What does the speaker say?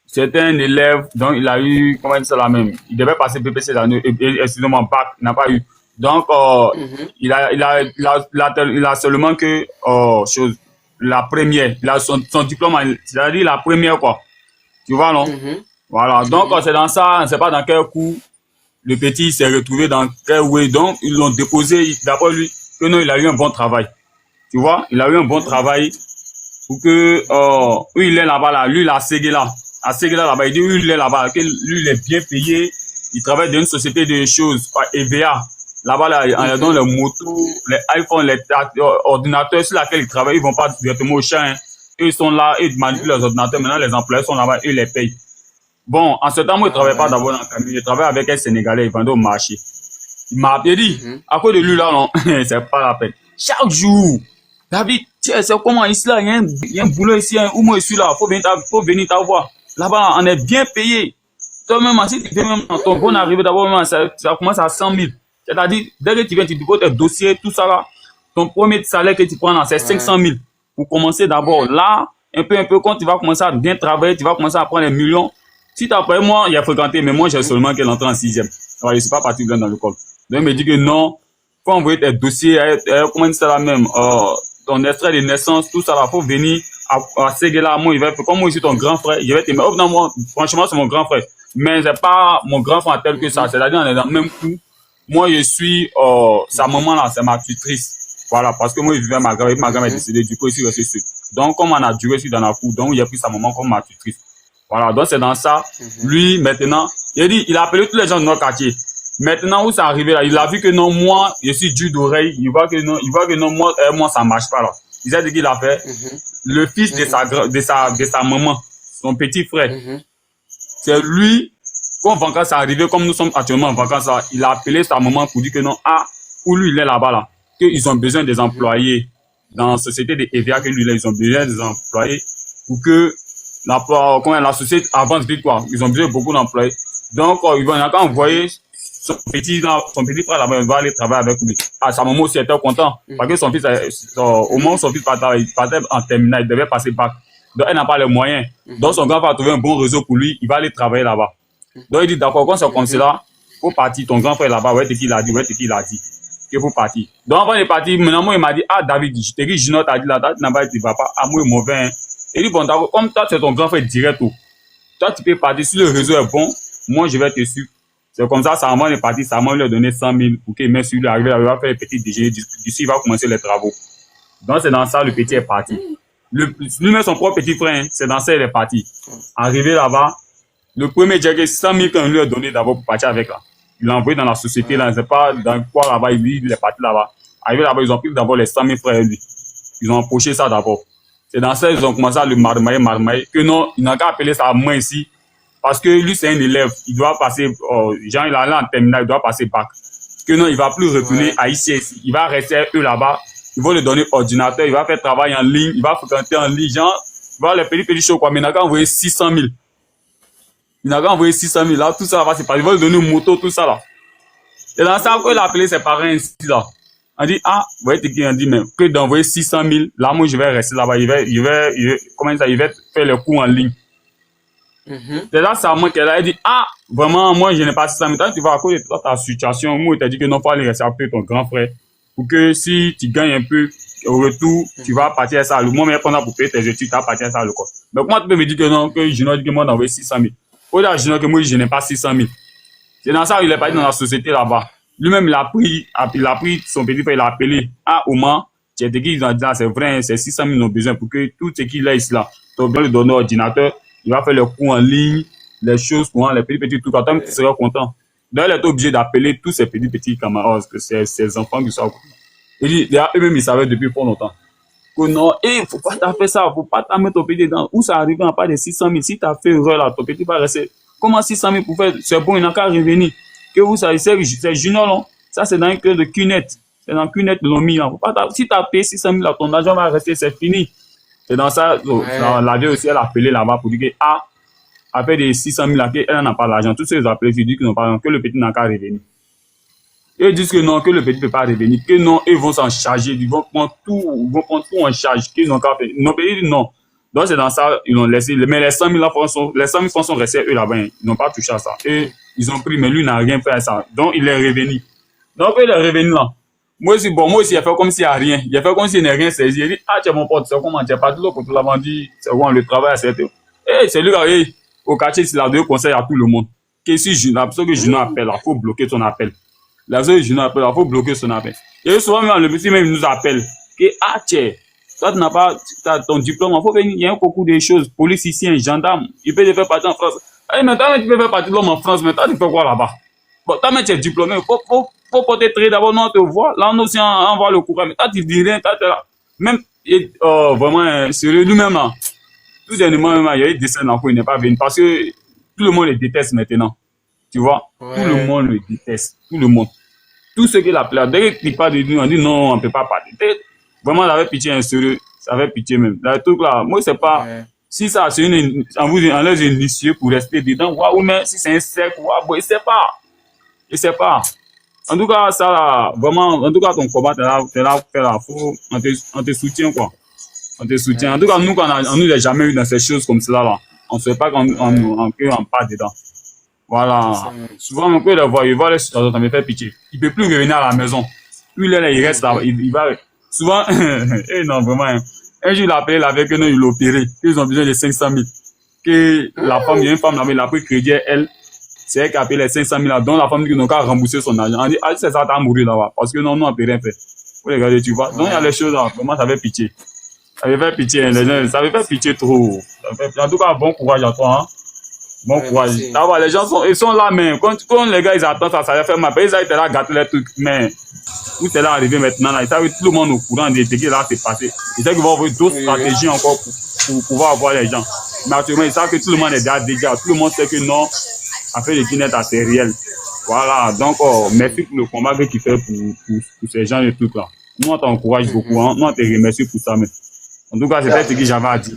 C'était un élève, donc il a eu, comment dire ça là même, il devait passer BPC l'année, excusez-moi, bac, il n'a pas eu. Donc, Mhm. il a seulement que, chose, la première, il a son diplôme, c'est-à-dire la première, quoi. Tu vois, non? Mhm. Voilà. Donc, Mhm. c'est dans ça, on ne sait pas dans quel cours, le petit s'est retrouvé dans quel way. Donc, ils l'ont déposé, d'après lui, que non, il a eu un bon travail. Tu vois, il a eu un bon Mhm. travail pour que, où il est là-bas, là, lui, il a ségué là. À ségué là-bas, il dit, où il est là-bas, que lui, il est bien payé. Il travaille dans une société de choses, EVA. Là-bas, là, on donne Mhm. les motos, les iPhones, les ordinateurs sur lesquels ils travaillent, ils vont pas directement au champ, hein. Eux, ils sont là, ils manipulent les ordinateurs. Maintenant, les employés sont là-bas, eux, ils les payent. Bon, en ce temps, moi, je ne Ah travaille pas ouais. d'abord dans le camion. Je travaille avec un Sénégalais, il vendait au marché. Il m'a appelé, dit, Mhm. à cause de lui, là, non, c'est pas la peine. Chaque jour, David, tiens, c'est comment ici, là, il y a un boulot ici, hein, où moi, je suis là, faut venir t'avoir. Là-bas, on est bien payé. Toi-même, si tu fais même dans ton bon arrivée, d'abord, ça commence à 100 000. C'est-à-dire, dès que tu viens, tu déposes tes dossiers, tout ça, là, ton premier salaire que tu prends, là, c'est Ouais. 500 000. Pour commencer d'abord, là, un peu, quand tu vas commencer à bien travailler, tu vas commencer à prendre les millions. Si tu as payé, moi, il a fréquenté, mais moi, j'ai Mhm. seulement qu'elle entre en sixième. Alors, je ne suis pas parti bien dans l'école. Donc, il me dit que non, faut envoyer tes dossiers, comment dire ça là même, ton extrait de naissance, tout ça là, faut venir à Séguéla. Moi, il va, comme moi, je suis ton grand frère, je vais te mettre, oh, non, moi, franchement, c'est mon grand frère. Mais c'est pas mon grand frère tel que ça. Mhm. C'est-à-dire, on est dans le même coup. Moi, je suis, sa Mhm. maman là, c'est ma tutrice. Voilà, parce que moi, je vivais avec ma grand-mère est Mhm. décédée, du coup, je suis resté seul. Donc, comme on a duré sur dans la cour, donc, il a pris sa maman comme ma tutrice. Voilà, donc c'est dans ça. Mhm. Lui, maintenant, il a appelé tous les gens de notre quartier. Maintenant, où c'est arrivé là, il a vu que non, moi, je suis dur d'oreille. Il voit que non, moi, ça marche pas là. Il a dit qu'il a fait. Mhm. Le fils de Mhm. sa maman, son petit frère, Mhm. c'est lui, quand vacances est arrivé, comme nous sommes actuellement en vacances là, il a appelé sa maman pour dire que non, ah, où lui il est là-bas là, qu'ils ont besoin des Mhm. employés dans la société de EVA que lui là, ils ont besoin des employés pour que la société avance vite quoi. Ils ont besoin de beaucoup d'employés. Donc, ils vont encore Mhm. envoyer son petit frère là-bas, il va aller travailler avec lui. Ah, sa maman aussi était content. Parce que Mhm. son fils, au moment où Mhm. son fils partait en terminale, il devait passer bac. Donc, elle n'a pas les moyens. Donc, Mhm. son grand frère a trouvé un bon réseau pour lui, il va aller travailler là-bas. Donc, il dit, d'accord, quand c'est comme Mhm. cela, faut partir, ton grand frère là-bas, ouais, c'est qui l'a dit, ouais, c'est qui l'a dit. Il faut partir. Donc, avant de partir, maintenant, moi, il m'a dit, ah, David, je t'ai dit, Gino t'a dit là, tu n'as pas dit, papa, ah, moi, mauvais, hein. Il dit, bon, d'accord, comme toi, c'est ton grand frère direct, tout. Toi, tu peux partir, si le réseau est bon, moi, je vais te suivre. C'est comme ça, Salman est parti, Salman lui a donné 100 000 pour qu'il mette sur lui, arrive, il va faire le petit déjeuner, d'ici, il va commencer les travaux. Donc, c'est dans ça, le petit est parti. Lui-même, son propre petit frère, hein, c'est dans ça, il est parti. Arrivé là-bas, le premier jacket, 100 000 qu'on lui a donné d'abord pour partir avec là. Il l'a envoyé dans la société là, Ouais. je ne sais pas dans quoi là-bas, il est parti là-bas. Arrivé là-bas, ils ont pris d'abord les 100 000 frères lui. Ils ont empoché ça d'abord. C'est dans ça, ils ont commencé à le marmailler, que non, il n'a qu'à appeler sa maman ici. Parce que lui, c'est un élève, il doit passer, genre, il est allé en terminale, il doit passer bac. Que non, il va plus retourner Ouais. à ICS, il va rester eux là-bas. Ils vont lui donner ordinateur, il va faire travail en ligne, il va fréquenter en ligne, genre, il va les petits choses quoi, mais il n'a qu'à envoyer 600 000. Il n'a qu'à envoyer 600 000 là, tout ça va se passer. Il va lui donner une moto, tout ça là. Et dans ça, quand il a appelé ses parents ici là, on dit, ah, vous voyez, on dit, mais que d'envoyer 600 000, là, moi, je vais rester là-bas, comment ça, il va faire les cours en ligne. Mhm. C'est là, ça, moi, qu'elle a dit, ah, vraiment, moi, je n'ai pas 600 000. Toi, tu vas à cause de ta situation, moi, il t'a dit que non, faut aller rester appeler ton grand frère. Pour que si tu gagnes un peu, au retour, tu Mhm. vas partir à ça. Moi, mais pendant pour payer tes études, tu vas partir à ça, le quoi. Donc, moi, tu peux me dire que non, que je n'ai dit que moi, d'envoyer 600 000. Faut dire, je n'ai que moi, je n'ai pas 600 000. C'est dans ça, il est parti dans la Ouais. société là-bas. Lui-même, il a pris son petit frère, il a appelé. Ah, Oman, j'ai dit qu'ils ont dit, ah, c'est vrai, c'est 600 000 ont besoin pour que tout ce qu'il a ici là, tu vas lui donner un ordinateur, il va faire les cours en ligne, les choses, pour les petits trucs, attends, tu Ouais. seras content. Donc, il est obligé d'appeler tous ses petits camarades, ses enfants qui sont. Il dit, eux-mêmes, ils savaient depuis fort longtemps. Que non, faut pas t'as fait ça, faut pas t'as mettre ton petit dedans. Où ça arrive en pas de 600 000, si t'as fait erreur là, ton petit va rester. Comment 600 000 pour faire, c'est bon, il n'a qu'à revenir. Que vous savez, c'est junior, non? Ça, c'est dans un cœur de cunette. C'est dans cunette de l'ont mis, là. Faut pas si t'as payé 600 000 là, ton argent va rester, c'est fini. C'est dans ça, Ouais. la vieille aussi, elle a appelé là-bas pour dire que, ah, après des 600 000 là, elle n'a pas l'argent. Tous ceux qui ont appelé, ils disent qu'ils n'ont pas l'argent, que le petit n'a qu'à revenir. Ils disent que non, que le petit ne peut pas revenir, que non, ils vont s'en charger, ils vont prendre tout en charge, qu'ils n'ont qu'à faire. Non, petit dit non. Donc, c'est dans ça, ils l'ont laissé. Mais les 100 000 francs sont restés eux là-bas. Ils n'ont pas touché à ça. Et ils ont pris, mais lui n'a rien fait à ça. Donc, il est revenu. Donc, il est revenu là. Moi aussi, il a fait comme s'il n'y a rien. Il a fait comme s'il n'y a rien saisi. Il dit, ah, tu es mon pote, c'est comment, tu es parti là pour tout l'avant dit, c'est comment le travail à cette heure. Eh, c'est lui qui, au quartier, il a donné conseil à tout le monde. Que si la personne que Juno appelle, il faut bloquer son appel. La personne que Juno appelle, il faut bloquer son appel. Et souvent, même, le petit même nous appelle. Que, ah, tiens, toi, tu n'as pas ton diplôme, il faut venir, il y a beaucoup de choses. Politicien, gendarme, il peut te faire partir en France. Eh, mais toi, tu peux faire partir de l'homme en France, mais toi, tu fais quoi là-bas? Bon, toi, tu es diplômé, faut porter très d'abord, non, on te voit. Là, on aussi envoie le courant, mais toi, tu dis rien, toi, tu es là. Même, vraiment, sérieux, lui-même, là, tout dernièrement, il y a eu des scènes encore, il n'est pas venu, parce que tout le monde le déteste maintenant. Tu vois? Ouais. Tout le monde le déteste. Tout le monde. Tout ce qu'il a plaît. Dès qu'il parle de lui, on dit non, on ne peut pas parler. Vraiment, il avait pitié, un sérieux. Ça avait pitié même. Le truc là, moi, c'est pas. Ouais. Si ça, c'est on vous enlève une issue pour rester dedans, waouh, mais si c'est un cercle, waouh, il sait pas. Il sait pas. En tout cas, ça, là, vraiment, en tout cas, ton combat, t'es là, on te soutient, quoi. On te soutient. En tout cas, nous, on nous n'a jamais eu dans ces choses comme cela, là. On ne sait pas qu'on part dedans. Voilà. Souvent, on peut le voir, il va aller sur ça me fait pitié. Il peut plus revenir à la maison. Lui, là, il reste là, il va, souvent, eh non, vraiment, hein. Un jour, il a appelé avec eux, il l'a opéré. Ils ont besoin de 500 000. Que la femme, il y a une femme là-bas, il a pris crédit, elle, c'est elle qui a payé les 500 000 là, donc la femme dit qu'ils n'ont qu'à rembourser son argent. On dit, ah, c'est ça, t'as mouru là-bas. Parce que non, on peut rien faire. Vous regardez, tu vois. Donc, il y a les choses là, vraiment, ça fait pitié. Ça fait pitié, hein, les gens, ça fait pitié trop. En tout cas, bon courage à toi, hein. Bon courage. D'abord, les gens ils sont là, mais quand les gars, ils attendent ça, ça va faire mal. Ils étaient là à gâter les trucs, mais où c'est là arrivé maintenant, là, ils savent tout le monde au courant de ce qui là s'est passé. Ils savent qu'ils vont avoir d'autres stratégies encore pour pouvoir avoir les gens. Mais actuellement, ils savent que tout le monde est déjà, tout le monde sait que non, affaire de Guinée, c'est réel. Voilà, donc, merci pour le combat que tu fais pour ces gens et tout là. Nous, on t'encourage beaucoup, hein. Nous, on te remercie pour ça, mais en tout cas, c'est ce que j'avais à dire.